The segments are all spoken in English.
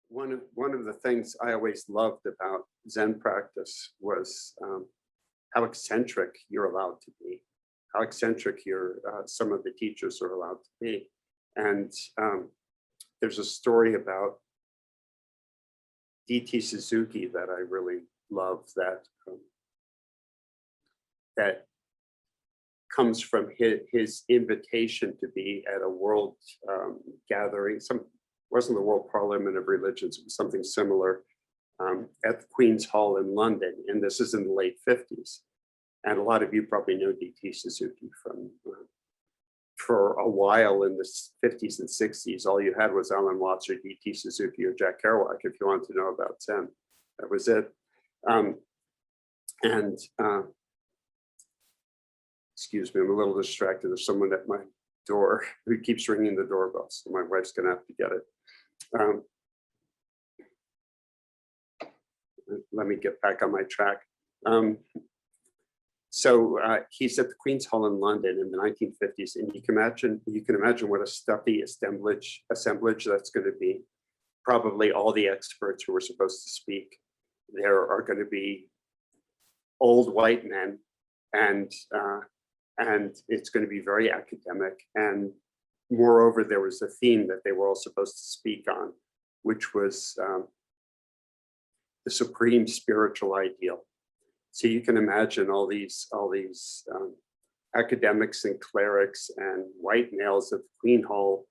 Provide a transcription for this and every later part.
one of the things I always loved about Zen practice was how eccentric you're allowed to be, how eccentric some of the teachers are allowed to be. And there's a story about D.T. Suzuki that I really love that comes from his invitation to be at a world gathering. Wasn't the World Parliament of Religions, it was something similar, at the Queen's Hall in London, and this is in the late 50s. And a lot of you probably know D.T. Suzuki from, for a while in the 50s and 60s, all you had was Alan Watts or D.T. Suzuki or Jack Kerouac if you want to know about Zen. That was it. Excuse me, I'm a little distracted. There's someone at my door who keeps ringing the doorbell, so my wife's gonna have to get it. Let me get back on my track. So he's at the Queen's Hall in London in the 1950s, and you can imagine what a stuffy assemblage that's going to be. Probably all the experts who were supposed to speak there are going to be old white men, and it's going to be very academic. And moreover, there was a theme that they were all supposed to speak on, which was the supreme spiritual ideal. So you can imagine all these academics and clerics and white males at the Queen Hall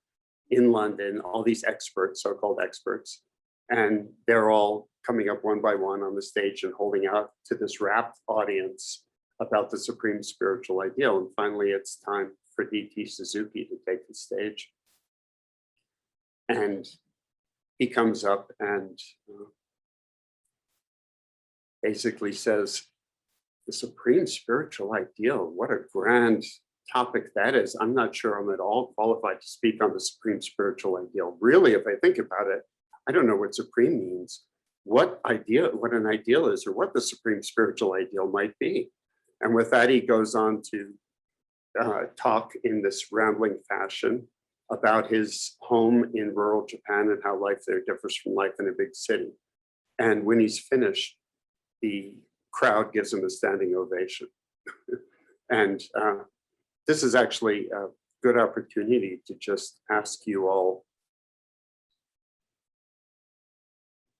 in London, all these experts, so-called experts, and they're all coming up one by one on the stage and holding out to this rapt audience about the supreme spiritual ideal. And finally, it's time for D.T. Suzuki to take the stage. And he comes up and basically says, the supreme spiritual ideal, what a grand topic that is. I'm not sure I'm at all qualified to speak on the supreme spiritual ideal. Really, if I think about it, I don't know what supreme means, what an ideal is, or what the supreme spiritual ideal might be. And with that, he goes on to talk in this rambling fashion about his home in rural Japan and how life there differs from life in a big city. And when he's finished, the crowd gives him a standing ovation. And this is actually a good opportunity to just ask you all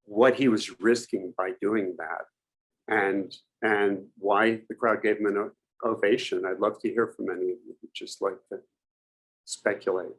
what he was risking by doing that, and why the crowd gave him an ovation. I'd love to hear from any of you who just like to speculate.